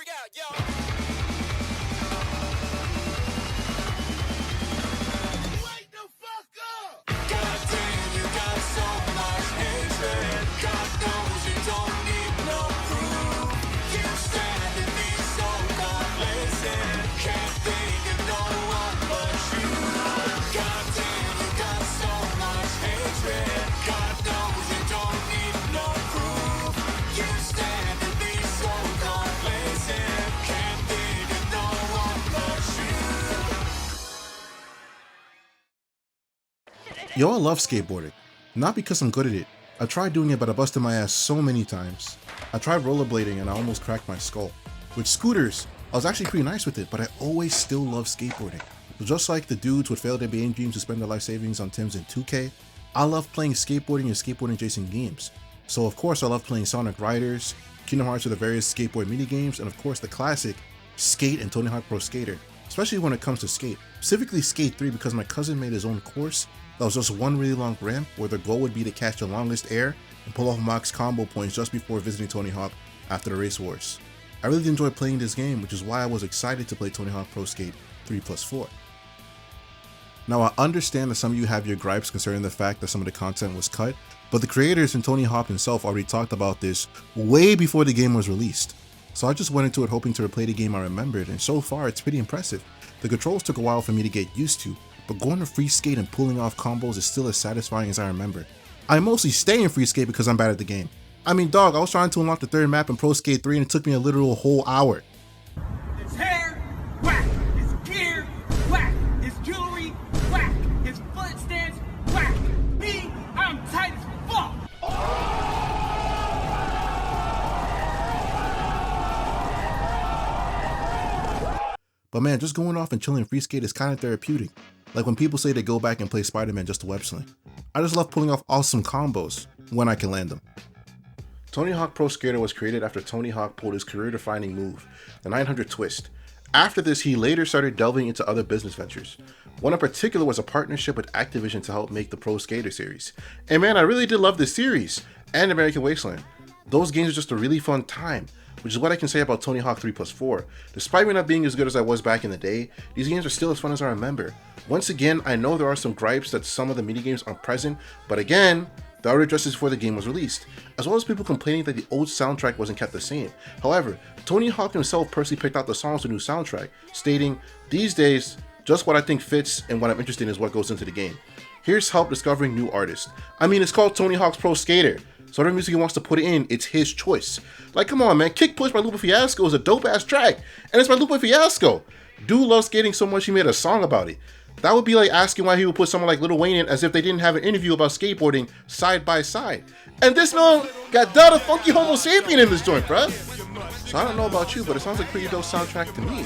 Freak out, yo. Wake the fuck up! God damn, you got so much hatred. God knows you don't need no proof. You stand in these so-called places. Can't think of no one but you. God damn, you got so much hatred. God knows you don't need no proof. You stand in these so-called places. Can't think of no one but you. Yo, I love skateboarding. Not because I'm good at it. I tried doing it, but I busted my ass so many times. I tried rollerblading and I almost cracked my skull. With scooters, I was actually pretty nice with it, but I always still love skateboarding. So just like the dudes with failed NBA dreams to spend their life savings on Tims and 2K, I love playing skateboarding and skateboarding adjacent games. So of course I love playing Sonic Riders, Kingdom Hearts with the various skateboard minigames, and of course the classic Skate and Tony Hawk Pro Skater, especially when it comes to skate. Specifically Skate 3 because my cousin made his own course that was just one really long ramp where the goal would be to catch the longest air and pull off max combo points just before visiting Tony Hawk after the race wars. I really enjoyed playing this game, which is why I was excited to play Tony Hawk Pro Skate 3+4. Now I understand that some of you have your gripes concerning the fact that some of the content was cut, but the creators and Tony Hawk himself already talked about this way before the game was released. So I just went into it hoping to replay the game I remembered, and so far it's pretty impressive. The controls took a while for me to get used to, but going to free skate and pulling off combos is still as satisfying as I remember. I mostly stay in free skate because I'm bad at the game. I mean dog, I was trying to unlock the third map in Pro Skate 3 and it took me a literal whole hour. His hair, whack. His gear, whack. His jewelry, whack. His foot stance, whack. Me, I'm tight as fuck. But man, just going off and chilling free skate is kind of therapeutic. Like when people say they go back and play Spider-Man just to web sling. I just love pulling off awesome combos when I can land them. Tony Hawk Pro Skater was created after Tony Hawk pulled his career-defining move, the 900 twist. After this, he later started delving into other business ventures. One in particular was a partnership with Activision to help make the Pro Skater series. And man, I really did love this series, and American Wasteland. Those games are just a really fun time, which is what I can say about Tony Hawk 3+4. Despite me not being as good as I was back in the day, these games are still as fun as I remember. Once again, I know there are some gripes that some of the minigames aren't present, but again, they already addressed this before the game was released, as well as people complaining that the old soundtrack wasn't kept the same. However, Tony Hawk himself personally picked out the songs for the new soundtrack, stating, "These days, just what I think fits and what I'm interested in is what goes into the game. Here's help discovering new artists." I mean, it's called Tony Hawk's Pro Skater, so whatever music he wants to put in, it's his choice. Like, come on, man, Kick Push by Lupe Fiasco is a dope-ass track, and it's by Lupe Fiasco. Dude loves skating so much he made a song about it. That would be like asking why he would put someone like Lil Wayne in as if they didn't have an interview about skateboarding side by side. And this man got Delta Funky Homo Sapien in this joint, bruh. So I don't know about you, but it sounds like a pretty dope soundtrack to me.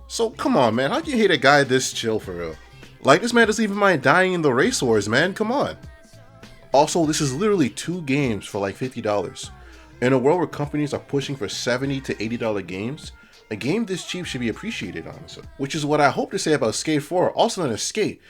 So come on, man, how can you hate a guy this chill for real? Like, this man doesn't even mind dying in the race wars, man, come on. Also, this is literally 2 games for like $50. In a world where companies are pushing for $70 to $80 games, a game this cheap should be appreciated, honestly. Which is what I hope to say about Skate 4, also known as Skate.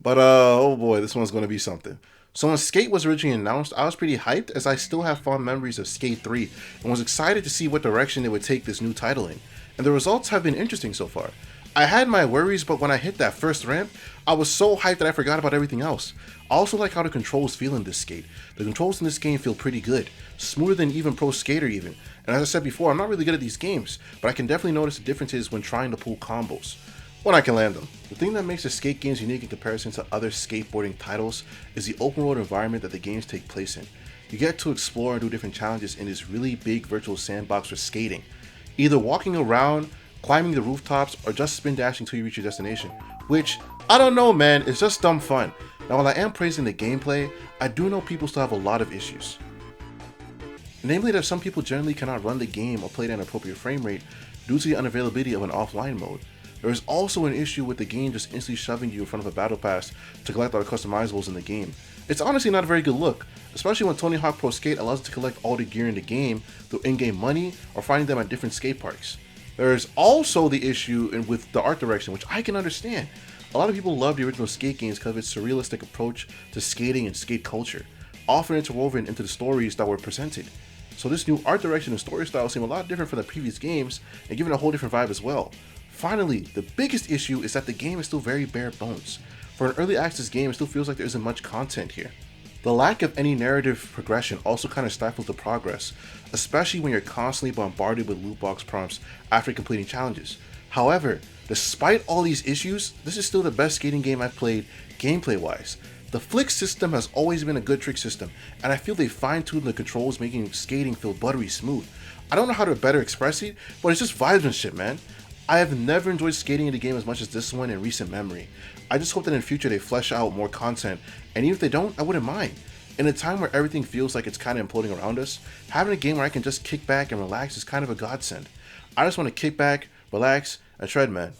But oh boy, this one's gonna be something. So when Skate was originally announced, I was pretty hyped as I still have fond memories of Skate 3 and was excited to see what direction it would take this new title in. And the results have been interesting so far. I had my worries, but when I hit that first ramp, I was so hyped that I forgot about everything else. I also like how the controls feel in this skate. The controls in this game feel pretty good, smoother than even Pro Skater even. And as I said before, I'm not really good at these games, but I can definitely notice the differences when trying to pull combos, when I can land them. The thing that makes the skate games unique in comparison to other skateboarding titles is the open world environment that the games take place in. You get to explore and do different challenges in this really big virtual sandbox for skating. Either walking around, climbing the rooftops, or just spin dashing till you reach your destination. Which, I don't know man, it's just dumb fun. Now while I am praising the gameplay, I do know people still have a lot of issues. Namely that some people generally cannot run the game or play it at an appropriate frame rate due to the unavailability of an offline mode. There is also an issue with the game just instantly shoving you in front of a battle pass to collect all the customizables in the game. It's honestly not a very good look, especially when Tony Hawk Pro Skate allows you to collect all the gear in the game through in-game money or finding them at different skate parks. There is also the issue with the art direction, which I can understand. A lot of people love the original skate games because of its surrealistic approach to skating and skate culture. often interwoven into the stories that were presented. So this new art direction and story style seem a lot different from the previous games and give it a whole different vibe as well. Finally, the biggest issue is that the game is still very bare bones. For an early access game, it still feels like there isn't much content here. The lack of any narrative progression also kind of stifles the progress, especially when you're constantly bombarded with loot box prompts after completing challenges. However, despite all these issues, this is still the best skating game I've played gameplay wise. The flick system has always been a good trick system, and I feel they fine-tuned the controls, making skating feel buttery smooth. I don't know how to better express it, but it's just vibes and shit, man. I have never enjoyed skating in a game as much as this one in recent memory. I just hope that in the future they flesh out more content, and even if they don't, I wouldn't mind. In a time where everything feels like it's kind of imploding around us, having a game where I can just kick back and relax is kind of a godsend. I just want to kick back, relax, and shred, man.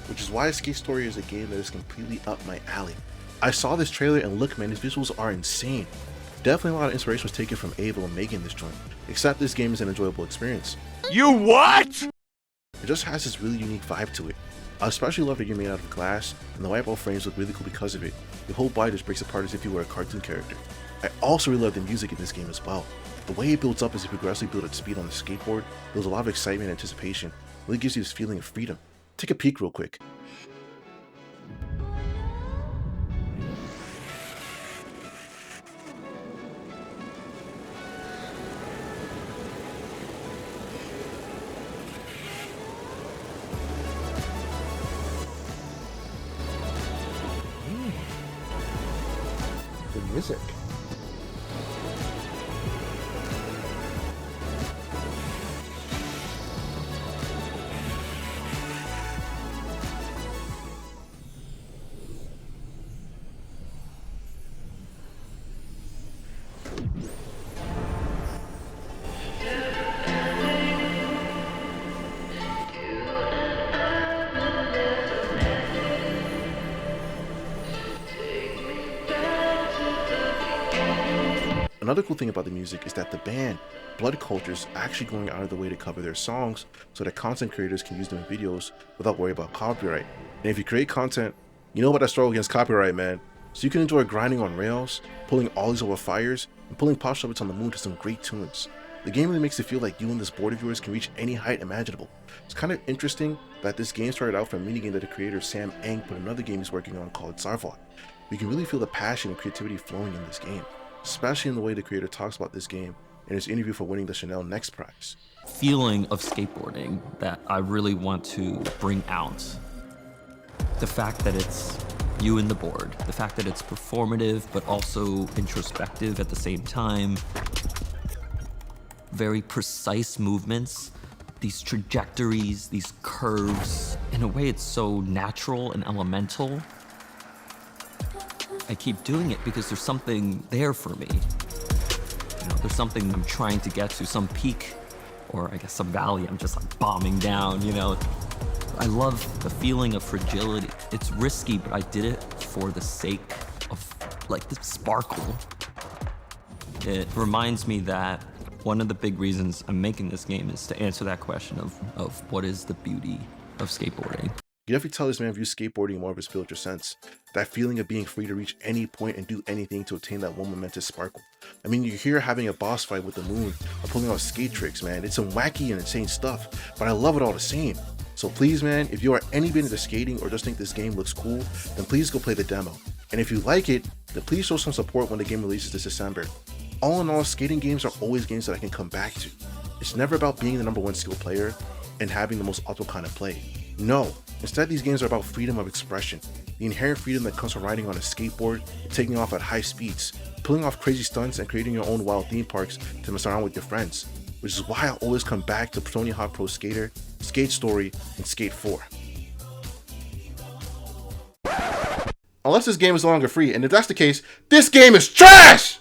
Which is why Skate Story is a game that is completely up my alley. I saw this trailer and look, man, these visuals are insane. Definitely a lot of inspiration was taken from Ava when making this joint, except this game is an enjoyable experience. You what? It just has this really unique vibe to it. I especially love that you're made out of glass, and the wipeout frames look really cool because of it. Your whole body just breaks apart as if you were a cartoon character. I also really love the music in this game as well. The way it builds up as you progressively build at speed on the skateboard, there's a lot of excitement and anticipation. It really gives you this feeling of freedom. Take a peek real quick. The music. Another cool thing about the music is that the band, Blood Culture, is actually going out of the way to cover their songs so that content creators can use them in videos without worrying about copyright. And if you create content, you know about that struggle against copyright, man. So you can enjoy grinding on rails, pulling ollies over fires, and pulling pop shovels on the moon to some great tunes. The game really makes it feel like you and this board of yours can reach any height imaginable. It's kind of interesting that this game started out from a minigame that the creator Sam Eng put another game he's working on called Sarvot. You can really feel the passion and creativity flowing in this game, especially in the way the creator talks about this game in his interview for winning the Chanel Next Prize. Feeling of skateboarding that I really want to bring out. The fact that it's you and the board, the fact that it's performative but also introspective at the same time. Very precise movements, these trajectories, these curves. In a way, it's so natural and elemental. I keep doing it because there's something there for me. You know, there's something I'm trying to get to, some peak, or I guess some valley I'm just like bombing down, you know. I love the feeling of fragility. It's risky, but I did it for the sake of like the sparkle. It reminds me that one of the big reasons I'm making this game is to answer that question of what is the beauty of skateboarding. You definitely tell this man views skateboarding in more of a spiritual sense. That feeling of being free to reach any point and do anything to attain that one momentous sparkle. I mean, you're here having a boss fight with the moon or pulling off skate tricks, man. It's some wacky and insane stuff, but I love it all the same. So please, man, if you are any bit into skating or just think this game looks cool, then please go play the demo. And if you like it, then please show some support when the game releases this December. All in all, skating games are always games that I can come back to. It's never about being the #1 skill player and having the most optimal kind of play. No, instead these games are about freedom of expression. The inherent freedom that comes from riding on a skateboard, taking off at high speeds, pulling off crazy stunts, and creating your own wild theme parks to mess around with your friends. Which is why I always come back to Tony Hawk Pro Skater, Skate Story, and Skate 4. Unless this game is no longer free, and if that's the case, this game is trash!